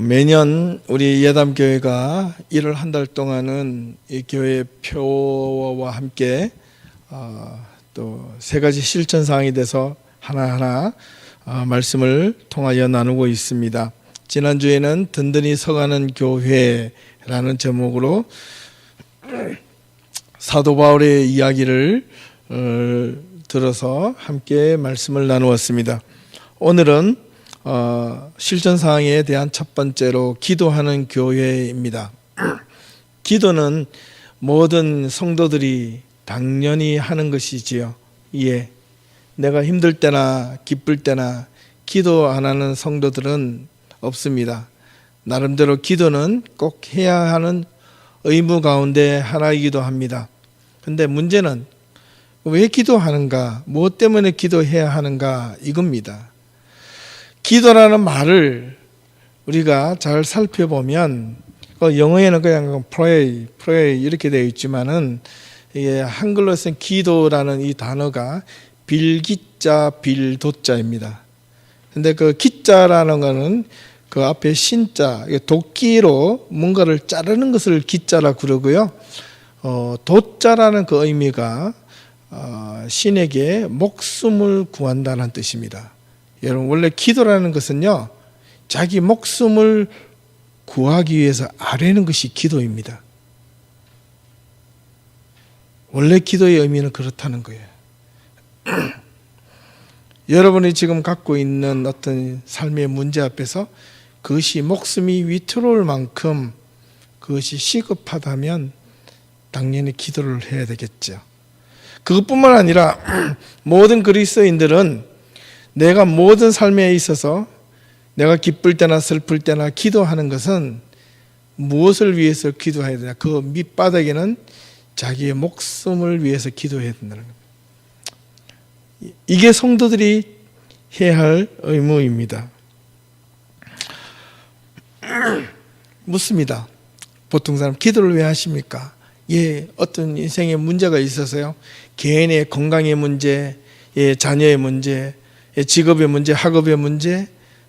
매년 우리 예담교회가 1월 한 달 동안은 이 교회 표와 함께 또 세 가지 실천 사항이 돼서 하나하나 말씀을 통하여 나누고 있습니다. 지난주에는 든든히 서가는 교회라는 제목으로 사도 바울의 이야기를 들어서 함께 말씀을 나누었습니다. 오늘은 실천사항에 대한 첫 번째로 기도하는 교회입니다. 기도는 모든 성도들이 당연히 하는 것이지요. 예, 내가 힘들 때나 기쁠 때나 기도 안 하는 성도들은 없습니다. 나름대로 기도는 꼭 해야 하는 의무 가운데 하나이기도 합니다. 근데 문제는 왜 기도하는가, 무엇 때문에 기도해야 하는가, 이겁니다. 기도라는 말을 우리가 잘 살펴보면 영어에는 그냥 pray 이렇게 되어 있지만은 이게 한글로 쓴 기도라는 이 단어가 빌기자 빌도자입니다. 근데 그 기자라는 거는 그 앞에 신자, 도끼로 뭔가를 자르는 것을 기자라 그러고요. 도자라는 그 의미가 신에게 목숨을 구한다는 뜻입니다. 여러분, 원래 기도라는 것은요, 자기 목숨을 구하기 위해서 아뢰는 것이 기도입니다. 원래 기도의 의미는 그렇다는 거예요. 여러분이 지금 갖고 있는 어떤 삶의 문제 앞에서 그것이 목숨이 위태로울 만큼 그것이 시급하다면 당연히 기도를 해야 되겠죠. 그것뿐만 아니라 모든 그리스도인들은 내가 모든 삶에 있어서 내가 기쁠 때나 슬플 때나 기도하는 것은 무엇을 위해서 기도해야 되냐? 그 밑바닥에는 자기의 목숨을 위해서 기도해야 된다는 겁니다. 이게 성도들이 해야 할 의무입니다. 묻습니다. 보통 사람 기도를 왜 하십니까? 예, 어떤 인생에 문제가 있어서요. 개인의 건강의 문제, 예, 자녀의 문제, 예, 직업의 문제, 학업의 문제,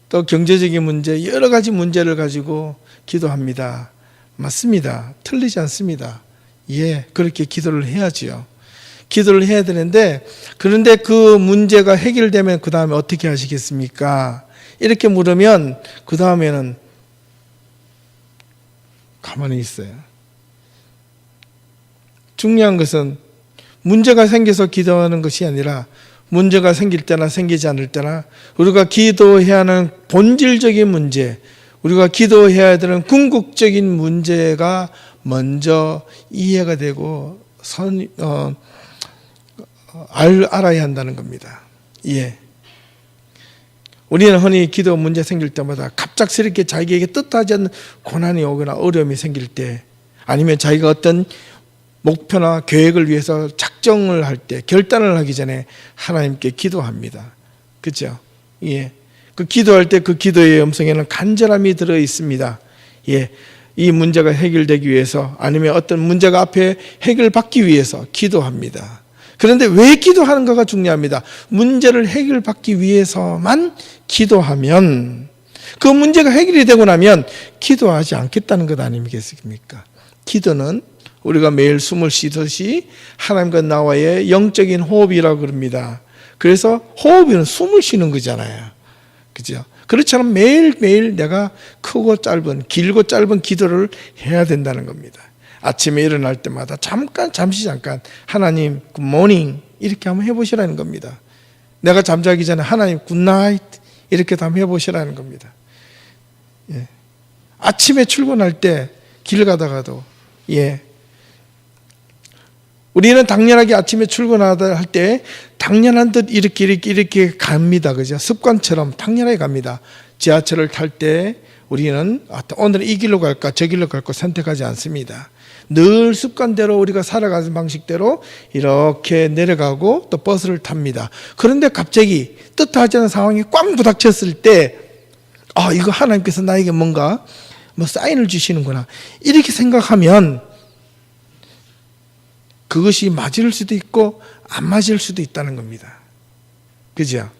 또 경제적인 문제, 여러 가지 문제를 가지고 기도합니다. 맞습니다. 틀리지 않습니다. 예, 그렇게 기도를 해야지요. 기도를 해야 되는데, 그런데 그 문제가 해결되면 그 다음에 어떻게 하시겠습니까? 이렇게 물으면 그 다음에는 가만히 있어요. 중요한 것은 문제가 생겨서 기도하는 것이 아니라 문제가 생길 때나 생기지 않을 때나 우리가 기도해야 하는 본질적인 문제, 우리가 기도해야 되는 궁극적인 문제가 먼저 이해가 되고 알아야 한다는 겁니다. 예. 우리는 흔히 기도 문제 생길 때마다 갑작스럽게 자기에게 뜻하지 않는 고난이 오거나 어려움이 생길 때, 아니면 자기가 어떤 목표나 계획을 위해서 작정을 할 때, 결단을 하기 전에 하나님께 기도합니다. 그렇죠? 예. 그 기도할 때 그 기도의 음성에는 간절함이 들어 있습니다. 예. 이 문제가 해결되기 위해서, 아니면 어떤 문제가 앞에 해결받기 위해서 기도합니다. 그런데 왜 기도하는가가 중요합니다. 문제를 해결받기 위해서만 기도하면 그 문제가 해결이 되고 나면 기도하지 않겠다는 것 아니겠습니까? 기도는 우리가 매일 숨을 쉬듯이 하나님과 나와의 영적인 호흡이라고 그럽니다. 그래서 호흡은 숨을 쉬는 거잖아요. 그죠? 그렇처럼 매일매일 내가 크고 짧은, 길고 짧은 기도를 해야 된다는 겁니다. 아침에 일어날 때마다 잠시 하나님 굿모닝 이렇게 한번 해보시라는 겁니다. 내가 잠자기 전에 하나님 굿나잇 이렇게 한번 해보시라는 겁니다. 예. 아침에 출근할 때 길 가다가도, 예, 우리는 당연하게 아침에 출근하다 할 때 당연한 듯 이렇게 갑니다. 그죠? 습관처럼 당연하게 갑니다. 지하철을 탈 때 우리는 오늘 이 길로 갈까 저 길로 갈까 선택하지 않습니다. 늘 습관대로 우리가 살아가는 방식대로 이렇게 내려가고 또 버스를 탑니다. 그런데 갑자기 뜻하지 않은 상황이 꽝 부닥쳤을 때, 이거 하나님께서 나에게 뭔가 사인을 주시는구나, 이렇게 생각하면 그것이 맞을 수도 있고 안 맞을 수도 있다는 겁니다. 그죠?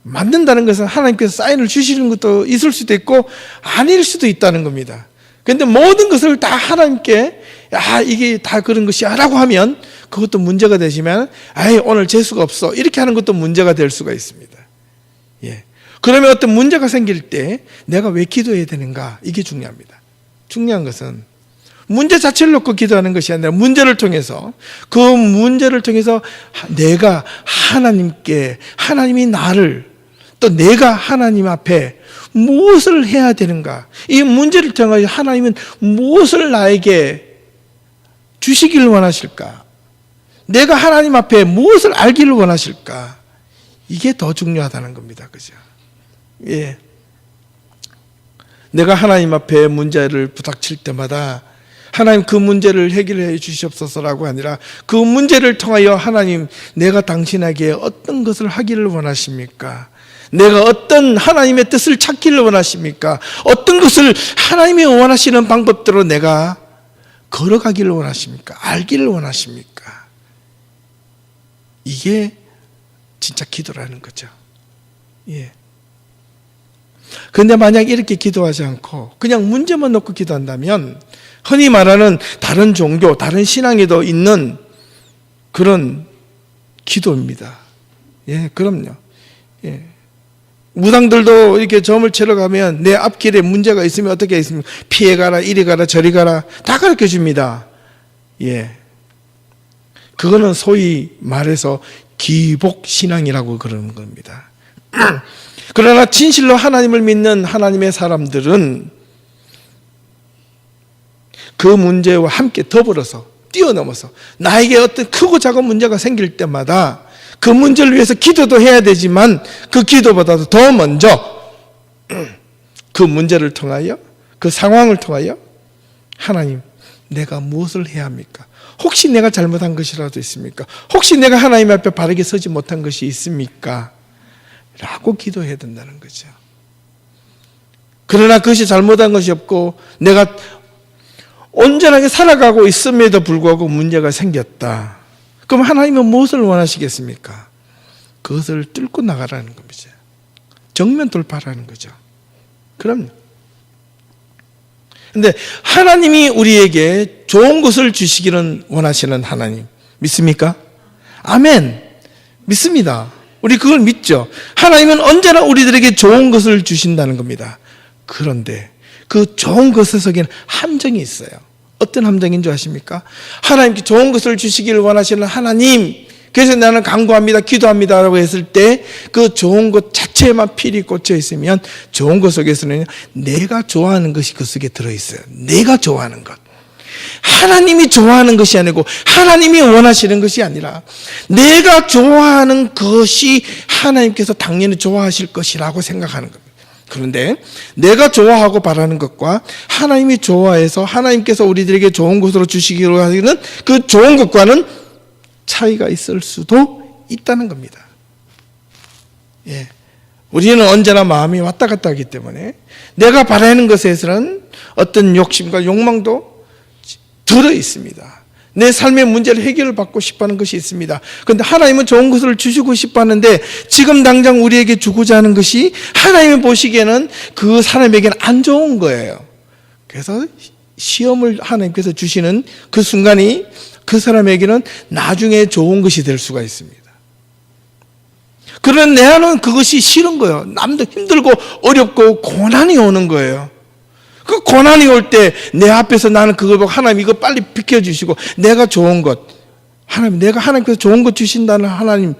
만든다는 것은 하나님께서 사인을 주시는 것도 있을 수도 있고 아닐 수도 있다는 겁니다. 그런데 모든 것을 다 하나님께 이게 다 그런 것이야 라고 하면 그것도 문제가 되시면 오늘 재수가 없어 이렇게 하는 것도 문제가 될 수가 있습니다. 예. 그러면 어떤 문제가 생길 때 내가 왜 기도해야 되는가, 이게 중요합니다. 중요한 것은 문제 자체를 놓고 기도하는 것이 아니라 문제를 통해서, 그 문제를 통해서 내가 하나님께, 하나님이 나를, 또 내가 하나님 앞에 무엇을 해야 되는가, 이 문제를 통해 하나님은 무엇을 나에게 주시기를 원하실까, 내가 하나님 앞에 무엇을 알기를 원하실까, 이게 더 중요하다는 겁니다. 그죠? 예. 내가 하나님 앞에 문제를 부닥칠 때마다 하나님 그 문제를 해결해 주시옵소서라고 아니라 그 문제를 통하여 하나님 내가 당신에게 어떤 것을 하기를 원하십니까? 내가 어떤 하나님의 뜻을 찾기를 원하십니까? 어떤 것을 하나님이 원하시는 방법대로 내가 걸어가기를 원하십니까? 알기를 원하십니까? 이게 진짜 기도라는 거죠. 예. 그런데 만약 이렇게 기도하지 않고 그냥 문제만 놓고 기도한다면 흔히 말하는 다른 종교, 다른 신앙에도 있는 그런 기도입니다. 예, 그럼요. 예. 무당들도 이렇게 점을 채러 가면 내 앞길에 문제가 있으면 어떻게 있습니까? 피해 가라, 이리 가라, 저리 가라, 다 가르쳐 줍니다. 예. 그거는 소위 말해서 기복신앙이라고 그러는 겁니다. 그러나 진실로 하나님을 믿는 하나님의 사람들은 그 문제와 함께 더불어서 뛰어넘어서 나에게 어떤 크고 작은 문제가 생길 때마다 그 문제를 위해서 기도도 해야 되지만 그 기도보다도 더 먼저 그 문제를 통하여, 그 상황을 통하여 하나님, 내가 무엇을 해야 합니까? 혹시 내가 잘못한 것이라도 있습니까? 혹시 내가 하나님 앞에 바르게 서지 못한 것이 있습니까? 라고 기도해야 된다는 거죠. 그러나 그것이 잘못한 것이 없고 내가 온전하게 살아가고 있음에도 불구하고 문제가 생겼다. 그럼 하나님은 무엇을 원하시겠습니까? 그것을 뚫고 나가라는 겁니다. 정면 돌파라는 거죠. 그럼요. 근데 하나님이 우리에게 좋은 것을 주시기는 원하시는 하나님 믿습니까? 아멘. 믿습니다. 우리 그걸 믿죠. 하나님은 언제나 우리들에게 좋은 것을 주신다는 겁니다. 그런데 그 좋은 것에서는 함정이 있어요. 어떤 함정인 줄 아십니까? 하나님께 좋은 것을 주시기를 원하시는 하나님, 그래서 나는 간구합니다, 기도합니다 라고 했을 때 그 좋은 것 자체에만 필이 꽂혀 있으면 좋은 것 속에서는 내가 좋아하는 것이 그 속에 들어있어요. 내가 좋아하는 것, 하나님이 좋아하는 것이 아니고 하나님이 원하시는 것이 아니라 내가 좋아하는 것이 하나님께서 당연히 좋아하실 것이라고 생각하는 겁니다. 그런데 내가 좋아하고 바라는 것과 하나님이 좋아해서 하나님께서 우리들에게 좋은 것으로 주시기로 하시는 그 좋은 것과는 차이가 있을 수도 있다는 겁니다. 예. 우리는 언제나 마음이 왔다 갔다 하기 때문에 내가 바라는 것에서는 어떤 욕심과 욕망도 들어 있습니다. 내 삶의 문제를 해결을 받고 싶어하는 것이 있습니다. 그런데 하나님은 좋은 것을 주시고 싶어하는데 지금 당장 우리에게 주고자 하는 것이 하나님이 보시기에는 그 사람에게는 안 좋은 거예요. 그래서 시험을 하나님께서 주시는 그 순간이 그 사람에게는 나중에 좋은 것이 될 수가 있습니다. 그런 내 안은 그것이 싫은 거예요. 남도 힘들고 어렵고 고난이 오는 거예요. 그 고난이 올 때 내 앞에서 나는 그걸 보고 하나님 이거 빨리 비켜주시고 내가 좋은 것, 하나님 내가 하나님께서 좋은 것 주신다는 하나님,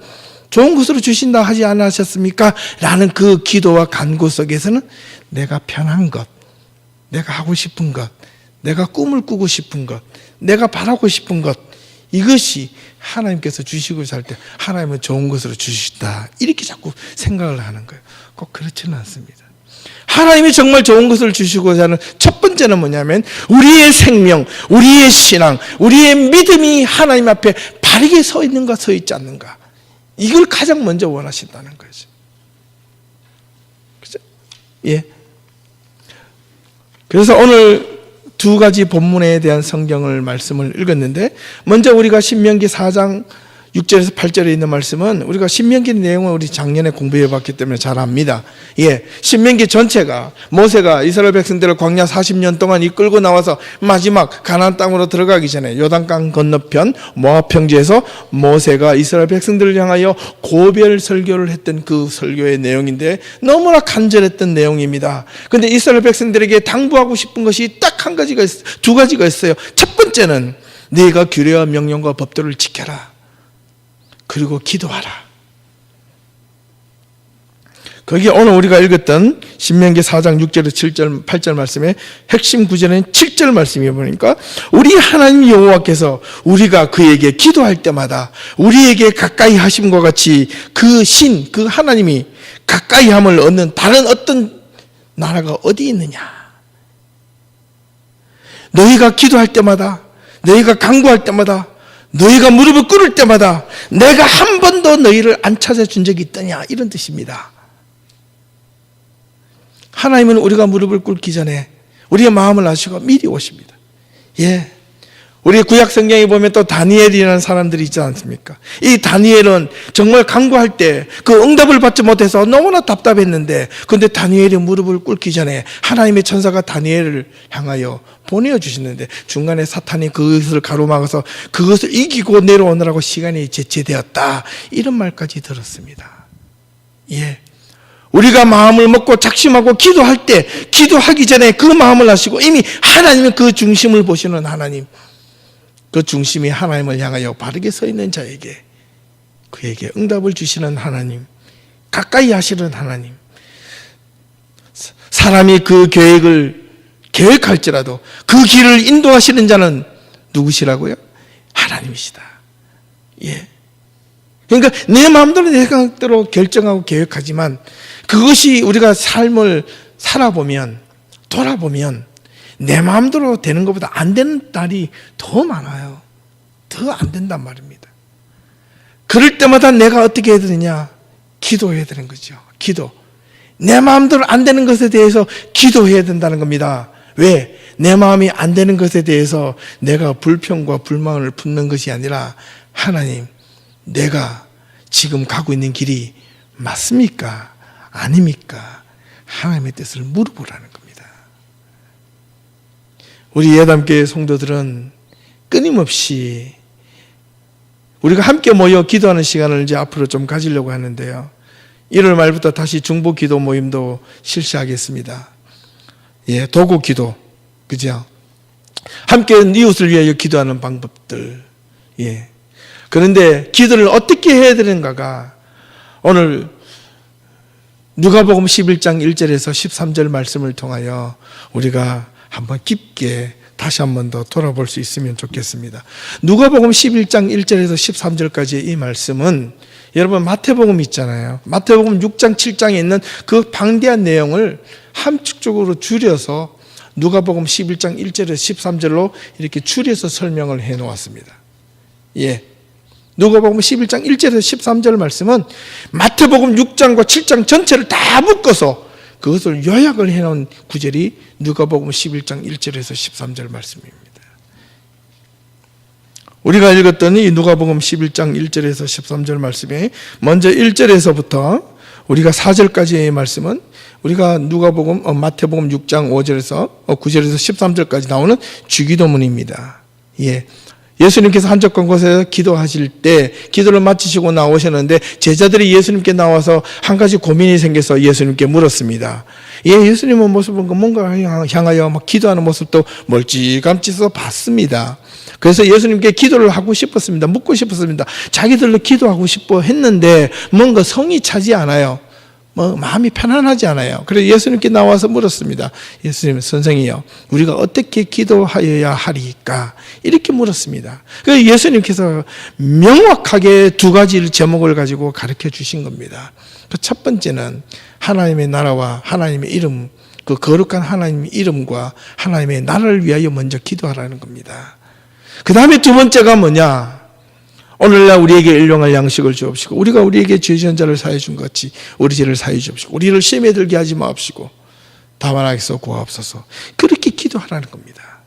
좋은 것으로 주신다 하지 않으셨습니까? 라는 그 기도와 간구 속에서는 내가 편한 것, 내가 하고 싶은 것, 내가 꿈을 꾸고 싶은 것, 내가 바라고 싶은 것, 이것이 하나님께서 주시고 살 때 하나님은 좋은 것으로 주시다 이렇게 자꾸 생각을 하는 거예요. 꼭 그렇지는 않습니다. 하나님이 정말 좋은 것을 주시고자 하는 첫 번째는 뭐냐면 우리의 생명, 우리의 신앙, 우리의 믿음이 하나님 앞에 바르게 서 있는가 서 있지 않는가, 이걸 가장 먼저 원하신다는 거죠. 그죠? 예. 그래서 오늘 두 가지 본문에 대한 성경을 말씀을 읽었는데, 먼저 우리가 신명기 4장 6절에서 8절에 있는 말씀은 우리가 신명기 내용을 우리 작년에 공부해 봤기 때문에 잘 압니다. 예, 신명기 전체가 모세가 이스라엘 백성들을 광야 40년 동안 이끌고 나와서 마지막 가나안 땅으로 들어가기 전에 요단강 건너편 모압 평지에서 모세가 이스라엘 백성들을 향하여 고별 설교를 했던 그 설교의 내용인데 너무나 간절했던 내용입니다. 그런데 이스라엘 백성들에게 당부하고 싶은 것이 딱 한 가지가 있어요. 두 가지가 있어요. 첫 번째는 네가 규례와 명령과 법도를 지켜라. 그리고 기도하라. 거기 오늘 우리가 읽었던 신명기 4장 6절에서 7절, 8절 말씀의 핵심 구절은 7절 말씀이 보니까 우리 하나님 여호와께서 우리가 그에게 기도할 때마다 우리에게 가까이 하심과 같이 그 신, 그 하나님이 가까이 함을 얻는 다른 어떤 나라가 어디 있느냐. 너희가 기도할 때마다, 너희가 간구할 때마다, 너희가 무릎을 꿇을 때마다 내가 한 번도 너희를 안 찾아준 적이 있더냐, 이런 뜻입니다. 하나님은 우리가 무릎을 꿇기 전에 우리의 마음을 아시고 미리 오십니다. 예, 우리 구약 성경에 보면 또 다니엘이라는 사람들이 있지 않습니까? 이 다니엘은 정말 간구할 때 그 응답을 받지 못해서 너무나 답답했는데, 그런데 다니엘이 무릎을 꿇기 전에 하나님의 천사가 다니엘을 향하여 보내주시는데 중간에 사탄이 그것을 가로막아서 그것을 이기고 내려오느라고 시간이 제체되었다, 이런 말까지 들었습니다. 예, 우리가 마음을 먹고 작심하고 기도할 때, 기도하기 전에 그 마음을 아시고 이미 하나님은 그 중심을 보시는 하나님, 그 중심이 하나님을 향하여 바르게 서 있는 자에게 그에게 응답을 주시는 하나님, 가까이 하시는 하나님, 사람이 그 계획을 계획할지라도 그 길을 인도하시는 자는 누구시라고요? 하나님이시다. 예. 그러니까 내 마음대로 내 생각대로 결정하고 계획하지만 그것이 우리가 삶을 살아보면, 돌아보면 내 마음대로 되는 것보다 안 되는 날이 더 많아요. 더 안 된단 말입니다. 그럴 때마다 내가 어떻게 해야 되느냐? 기도해야 되는 거죠. 기도. 내 마음대로 안 되는 것에 대해서 기도해야 된다는 겁니다. 왜? 내 마음이 안 되는 것에 대해서 내가 불평과 불만을 품는 것이 아니라, 하나님, 내가 지금 가고 있는 길이 맞습니까? 아닙니까? 하나님의 뜻을 물어보라는 겁니다. 우리 예담교회 성도들은 끊임없이 우리가 함께 모여 기도하는 시간을 이제 앞으로 좀 가지려고 하는데요. 1월 말부터 다시 중보 기도 모임도 실시하겠습니다. 예, 도구 기도, 그죠? 함께 이웃을 위하여 기도하는 방법들. 예. 그런데 기도를 어떻게 해야 되는가가 오늘 누가복음 11장 1절에서 13절 말씀을 통하여 우리가 한번 깊게 다시 한번 더 돌아볼 수 있으면 좋겠습니다. 누가복음 11장 1절에서 13절까지의 이 말씀은 여러분 마태복음 있잖아요. 마태복음 6장 7장에 있는 그 방대한 내용을 함축적으로 줄여서 누가복음 11장 1절에서 13절로 이렇게 줄여서 설명을 해 놓았습니다. 예. 누가복음 11장 1절에서 13절 말씀은 마태복음 6장과 7장 전체를 다 묶어서 그것을 요약을 해놓은 구절이 누가복음 11장 1절에서 13절 말씀입니다. 우리가 읽었던 이 누가복음 11장 1절에서 13절 말씀에 먼저 1절에서부터 우리가 4절까지의 말씀은 우리가 마태복음 6장 5절에서 9절에서 13절까지 나오는 주기도문입니다. 예. 예수님께서 한적한 곳에서 기도하실 때 기도를 마치시고 나오셨는데 제자들이 예수님께 나와서 한 가지 고민이 생겨서 예수님께 물었습니다. 예, 예수님은 모습은 뭔가 향하여 막 기도하는 모습도 멀찌감치서 봤습니다. 그래서 예수님께 기도를 하고 싶었습니다. 묻고 싶었습니다. 자기들도 기도하고 싶어 했는데 뭔가 성이 차지 않아요. 마음이 편안하지 않아요. 그래서 예수님께 나와서 물었습니다. 예수님, 선생이요, 우리가 어떻게 기도하여야 하리까? 이렇게 물었습니다. 그래서 예수님께서 명확하게 두 가지 제목을 가지고 가르쳐 주신 겁니다. 첫 번째는 하나님의 나라와 하나님의 이름, 그 거룩한 하나님의 이름과 하나님의 나라를 위하여 먼저 기도하라는 겁니다. 그 다음에 두 번째가 뭐냐? 오늘날 우리에게 일용할 양식을 주옵시고 우리가 우리에게 죄 지은 자를 사해 준 것 같이 우리 죄를 사해 주옵시고 우리를 시험에 들게 하지 마옵시고 다만 악에서 구하옵소서. 그렇게 기도하라는 겁니다.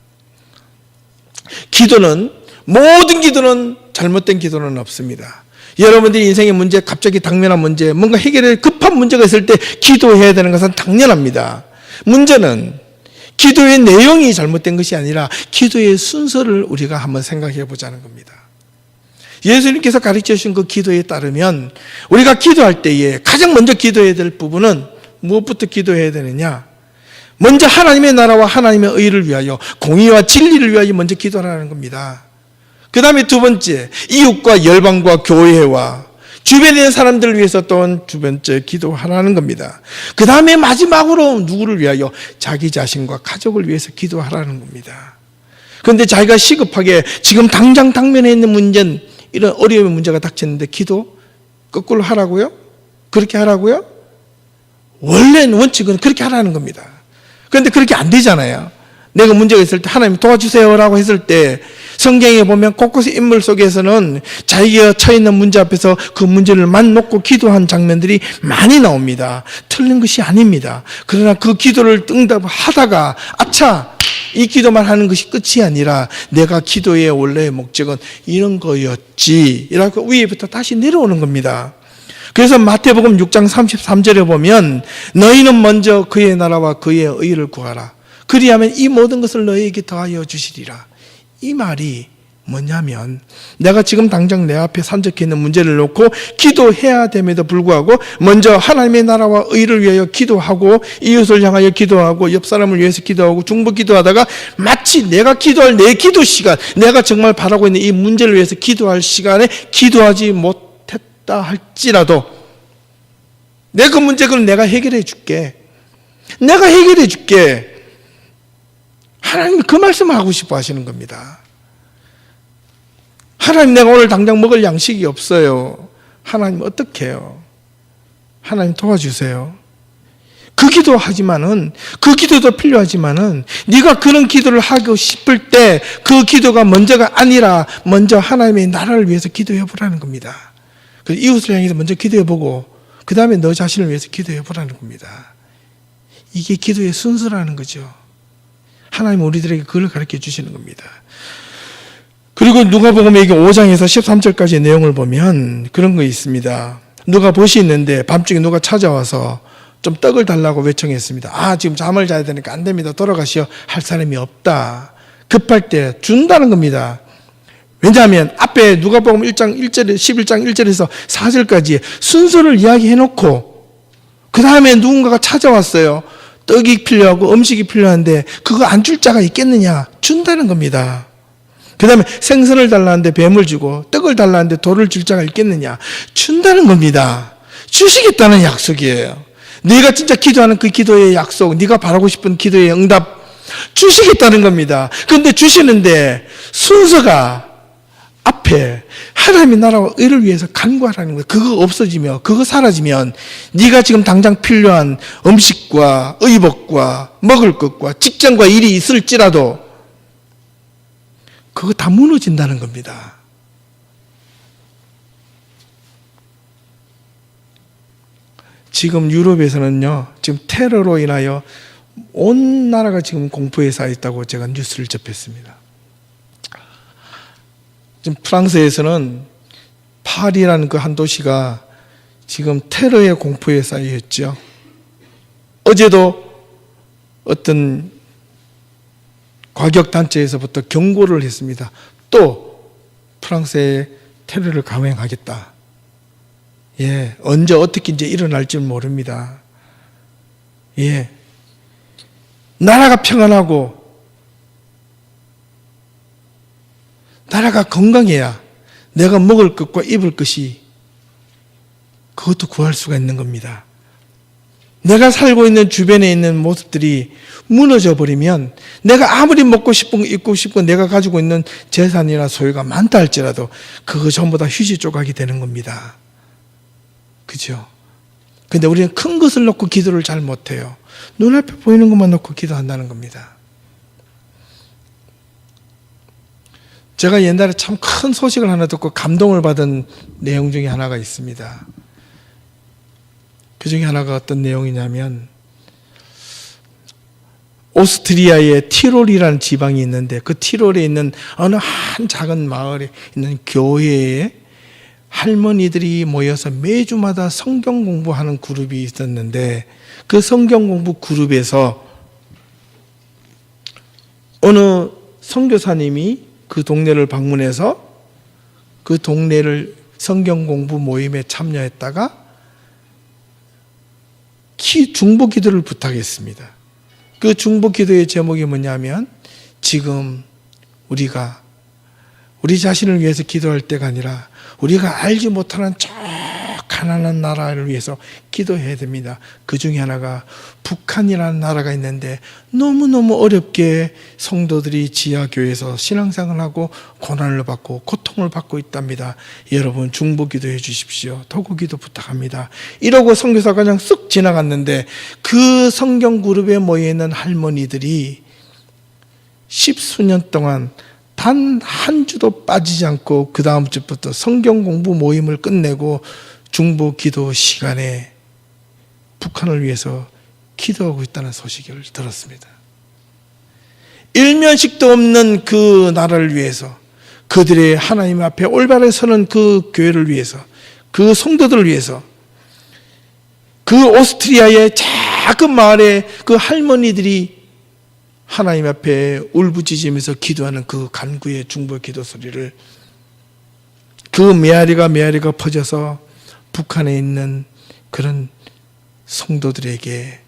기도는, 모든 기도는 잘못된 기도는 없습니다. 여러분들이 인생의 문제, 갑자기 당면한 문제, 뭔가 해결에 급한 문제가 있을 때 기도해야 되는 것은 당연합니다. 문제는 기도의 내용이 잘못된 것이 아니라 기도의 순서를 우리가 한번 생각해 보자는 겁니다. 예수님께서 가르쳐 주신 그 기도에 따르면 우리가 기도할 때에 가장 먼저 기도해야 될 부분은 무엇부터 기도해야 되느냐? 먼저 하나님의 나라와 하나님의 의를 위하여, 공의와 진리를 위하여 먼저 기도하라는 겁니다. 그 다음에 두 번째, 이웃과 열방과 교회와 주변에 있는 사람들을 위해서 또한 두 번째 기도하라는 겁니다. 그 다음에 마지막으로 누구를 위하여? 자기 자신과 가족을 위해서 기도하라는 겁니다. 그런데 자기가 시급하게 지금 당장 당면에 있는 문제는, 이런 어려움의 문제가 닥쳤는데 기도 거꾸로 하라고요? 그렇게 하라고요? 원래는 원칙은 그렇게 하라는 겁니다. 그런데 그렇게 안 되잖아요. 내가 문제가 있을 때 하나님 도와주세요라고 했을 때 성경에 보면 곳곳의 인물 속에서는 자기가 처해 있는 문제 앞에서 그 문제를 만 놓고 기도한 장면들이 많이 나옵니다. 틀린 것이 아닙니다. 그러나 그 기도를 응답하다가 아차, 이 기도만 하는 것이 끝이 아니라 내가 기도의 원래의 목적은 이런 거였지, 이라고 위에부터 다시 내려오는 겁니다. 그래서 마태복음 6장 33절에 보면 너희는 먼저 그의 나라와 그의 의를 구하라. 그리하면 이 모든 것을 너희에게 더하여 주시리라. 이 말이 뭐냐면 내가 지금 당장 내 앞에 산적해 있는 문제를 놓고 기도해야 됨에도 불구하고 먼저 하나님의 나라와 의를 위하여 기도하고 이웃을 향하여 기도하고 옆 사람을 위해서 기도하고 중보 기도하다가 마치 내가 기도할 내 기도 시간, 내가 정말 바라고 있는 이 문제를 위해서 기도할 시간에 기도하지 못했다 할지라도 내 그 문제는 내가 해결해 줄게. 내가 해결해 줄게. 하나님 그 말씀을 하고 싶어 하시는 겁니다. 하나님, 내가 오늘 당장 먹을 양식이 없어요. 하나님 어떻게 해요? 하나님 도와주세요. 그 기도하지만은, 그 기도도 필요하지만은 네가 그런 기도를 하고 싶을 때 그 기도가 먼저가 아니라 먼저 하나님의 나라를 위해서 기도해 보라는 겁니다. 그래서 이웃을 향해서 먼저 기도해 보고 그 다음에 너 자신을 위해서 기도해 보라는 겁니다. 이게 기도의 순서라는 거죠. 하나님 우리들에게 그걸 가르쳐 주시는 겁니다. 그리고 누가복음 여기 5장에서 13절까지의 내용을 보면 그런 거 있습니다. 누가 벗이 있는데 밤중에 누가 찾아와서 좀 떡을 달라고 외청했습니다. 아, 지금 잠을 자야 되니까 안 됩니다. 돌아가시오. 할 사람이 없다. 급할 때 준다는 겁니다. 왜냐하면 앞에 누가복음 1장 1절, 11장 1절에서 4절까지 순서를 이야기해놓고 그 다음에 누군가가 찾아왔어요. 떡이 필요하고 음식이 필요한데 그거 안 줄 자가 있겠느냐? 준다는 겁니다. 그 다음에 생선을 달라는데 뱀을 주고 떡을 달라는데 돌을 줄 자가 있겠느냐? 준다는 겁니다. 주시겠다는 약속이에요. 네가 진짜 기도하는 그 기도의 약속, 네가 바라고 싶은 기도의 응답 주시겠다는 겁니다. 그런데 주시는데 순서가 앞에 하나님의 나라와 의를 위해서 간구하라는 거예요. 그거 없어지면, 그거 사라지면 네가 지금 당장 필요한 음식과 의복과 먹을 것과 직장과 일이 있을지라도 그거 다 무너진다는 겁니다. 지금 유럽에서는요, 지금 테러로 인하여 온 나라가 지금 공포에 쌓여 있다고 제가 뉴스를 접했습니다. 지금 프랑스에서는 파리라는 그 한 도시가 지금 테러의 공포에 쌓여 있죠. 어제도 어떤 과격단체에서부터 경고를 했습니다. 또 프랑스의 테러를 감행하겠다. 예, 언제 어떻게 이제 일어날지 모릅니다. 예, 나라가 평안하고 나라가 건강해야 내가 먹을 것과 입을 것이 그것도 구할 수가 있는 겁니다. 내가 살고 있는 주변에 있는 모습들이 무너져 버리면 내가 아무리 먹고 싶은 거 입고 싶고 내가 가지고 있는 재산이나 소유가 많다 할지라도 그거 전부 다 휴지 조각이 되는 겁니다. 그죠? 근데 우리는 큰 것을 놓고 기도를 잘 못해요. 눈앞에 보이는 것만 놓고 기도한다는 겁니다. 제가 옛날에 참 큰 소식을 하나 듣고 감동을 받은 내용 중에 하나가 있습니다. 그 중에 하나가 어떤 내용이냐면 오스트리아의 티롤이라는 지방이 있는데 그 티롤에 있는 어느 한 작은 마을에 있는 교회에 할머니들이 모여서 매주마다 성경 공부하는 그룹이 있었는데 그 성경 공부 그룹에서 어느 선교사님이 그 동네를 방문해서 그 동네를 성경 공부 모임에 참여했다가 중보 기도를 부탁했습니다. 그 중보 기도의 제목이 뭐냐면 지금 우리가 우리 자신을 위해서 기도할 때가 아니라 우리가 알지 못하는 저 가난한 나라를 위해서 기도해야 됩니다. 그 중에 하나가 북한이라는 나라가 있는데 너무너무 어렵게 성도들이 지하교회에서 신앙생활을 하고 고난을 받고 고통을 받고 있답니다. 여러분 중보 기도해 주십시오. 도구 기도 부탁합니다. 이러고 선교사가 그냥 쓱 지나갔는데 그 성경 그룹에 모여있는 할머니들이 10수년 동안 단 한 주도 빠지지 않고 그 다음 주부터 성경 공부 모임을 끝내고 중보 기도 시간에 북한을 위해서 기도하고 있다는 소식을 들었습니다. 일면식도 없는 그 나라를 위해서 그들의 하나님 앞에 올바르게 서는 그 교회를 위해서 그 성도들을 위해서 그 오스트리아의 작은 마을에 그 할머니들이 하나님 앞에 울부짖으면서 기도하는 그 간구의 중보 기도 소리를 그 메아리가 퍼져서 북한에 있는 그런 성도들에게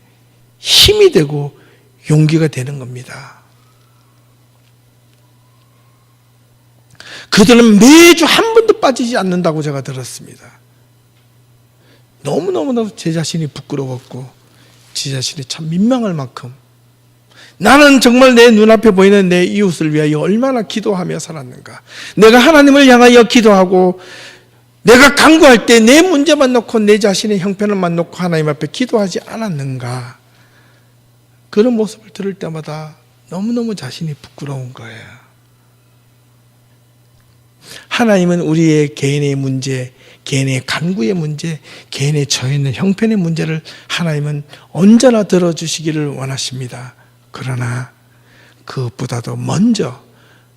힘이 되고 용기가 되는 겁니다. 그들은 매주 한 번도 빠지지 않는다고 제가 들었습니다. 너무너무 제 자신이 부끄러웠고 제 자신이 참 민망할 만큼 나는 정말 내 눈앞에 보이는 내 이웃을 위하여 얼마나 기도하며 살았는가. 내가 하나님을 향하여 기도하고 내가 간구할 때 내 문제만 놓고 내 자신의 형편만 놓고 하나님 앞에 기도하지 않았는가. 그런 모습을 들을 때마다 너무너무 자신이 부끄러운 거예요. 하나님은 우리의 개인의 문제, 개인의 간구의 문제, 개인의 처해있는 형편의 문제를 하나님은 언제나 들어주시기를 원하십니다. 그러나 그것보다도 먼저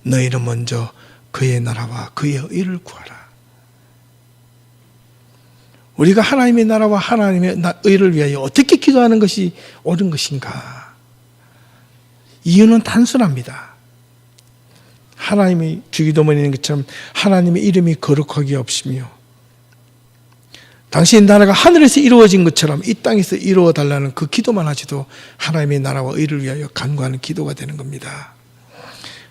너희는 먼저 그의 나라와 그의 의를 구하라. 우리가 하나님의 나라와 하나님의 의를 위하여 어떻게 기도하는 것이 옳은 것인가? 이유는 단순합니다. 하나님이 주기도문에 있는 것처럼 하나님의 이름이 거룩하게 없으며 당신의 나라가 하늘에서 이루어진 것처럼 이 땅에서 이루어 달라는 그 기도만 하지도 하나님의 나라와 의를 위하여 간구하는 기도가 되는 겁니다.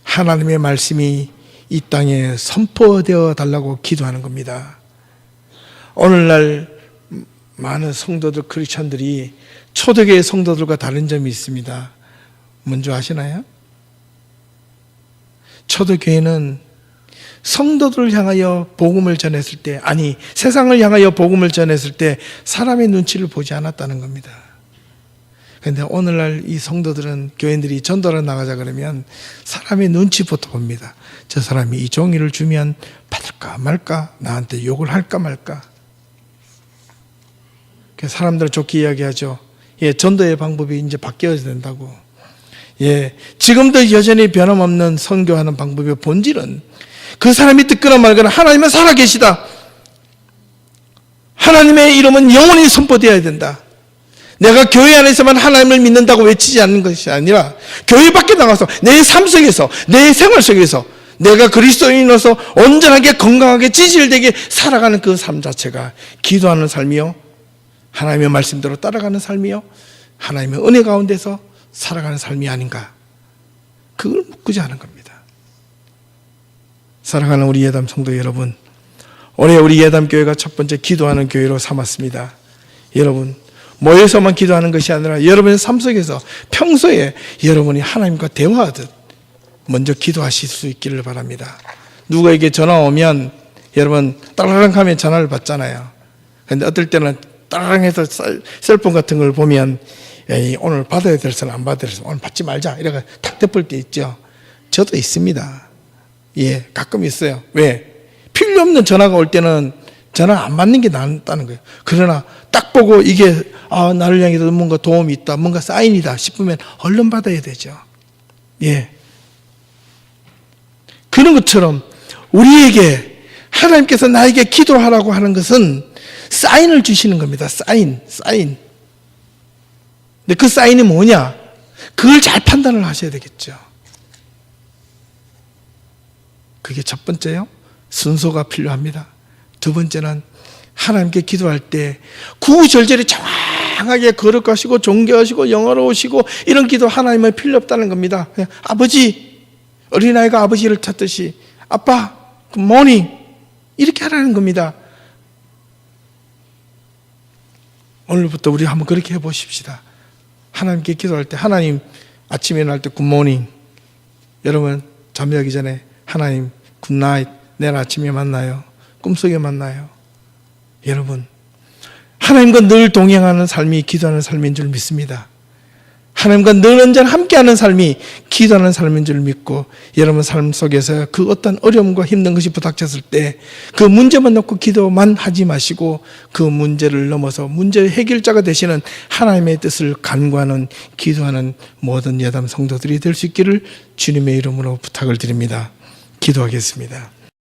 하나님의 말씀이 이 땅에 선포되어 달라고 기도하는 겁니다. 오늘날 많은 성도들, 크리스천들이 초대교회 성도들과 다른 점이 있습니다. 뭔지 아시나요? 초대교회는 성도들을 향하여 복음을 전했을 때, 아니 세상을 향하여 복음을 전했을 때 사람의 눈치를 보지 않았다는 겁니다. 그런데 오늘날 이 성도들은, 교인들이 전도를 나가자 그러면 사람의 눈치부터 봅니다. 저 사람이 이 종이를 주면 받을까 말까, 나한테 욕을 할까 말까. 사람들은 좋게 이야기하죠. 예, 전도의 방법이 이제 바뀌어야 된다고. 예, 지금도 여전히 변함없는 선교하는 방법의 본질은 그 사람이 듣거나 말거나 하나님은 살아계시다. 하나님의 이름은 영원히 선포되어야 된다. 내가 교회 안에서만 하나님을 믿는다고 외치지 않는 것이 아니라 교회 밖에 나가서 내 삶 속에서, 내 생활 속에서 내가 그리스도인으로서 온전하게 건강하게 지질되게 살아가는 그 삶 자체가 기도하는 삶이요, 하나님의 말씀대로 따라가는 삶이요, 하나님의 은혜 가운데서 살아가는 삶이 아닌가. 그걸 묻고자 하는 겁니다. 사랑하는 우리 예담 성도 여러분, 올해 우리 예담교회가 첫 번째 기도하는 교회로 삼았습니다. 여러분, 모여서만 기도하는 것이 아니라 여러분의 삶 속에서 평소에 여러분이 하나님과 대화하듯 먼저 기도하실 수 있기를 바랍니다. 누구에게 전화 오면 여러분 따라랑 하면 전화를 받잖아요. 그런데 어떨 때는 따라랑 해서 셀폰 같은 걸 보면 에이, 오늘 받아야 될 사람 안 받아야 될 사람 오늘 받지 말자 이렇게 탁 덮을 때 있죠. 저도 있습니다. 예, 가끔 있어요. 왜? 필요 없는 전화가 올 때는 전화 안 받는 게 낫다는 거예요. 그러나 딱 보고 이게 나를 향해서 뭔가 도움이 있다, 뭔가 사인이다 싶으면 얼른 받아야 되죠. 예. 그런 것처럼 우리에게 하나님께서 나에게 기도하라고 하는 것은 사인을 주시는 겁니다. 사인. 근데 그 사인이 뭐냐? 그걸 잘 판단을 하셔야 되겠죠. 그게 첫 번째요. 순서가 필요합니다. 두 번째는 하나님께 기도할 때 구구절절히 정확하게 거룩하시고 존귀하시고 영화로우시고 이런 기도 하나님은 필요 없다는 겁니다. 그냥 아버지, 어린아이가 아버지를 찾듯이 아빠, 굿모닝 이렇게 하라는 겁니다. 오늘부터 우리 한번 그렇게 해보십시다. 하나님께 기도할 때 하나님 아침에 일어날 때 굿모닝, 여러분 잠자기 전에 하나님 굿나잇, 내일 아침에 만나요. 꿈속에 만나요. 여러분, 하나님과 늘 동행하는 삶이 기도하는 삶인 줄 믿습니다. 하나님과 늘 언제나 함께하는 삶이 기도하는 삶인 줄 믿고, 여러분 삶 속에서 그 어떤 어려움과 힘든 것이 부닥쳤을 때 그 문제만 놓고 기도만 하지 마시고 그 문제를 넘어서 문제의 해결자가 되시는 하나님의 뜻을 간구하는 기도하는 모든 여담 성도들이 될 수 있기를 주님의 이름으로 부탁을 드립니다. 기도하겠습니다.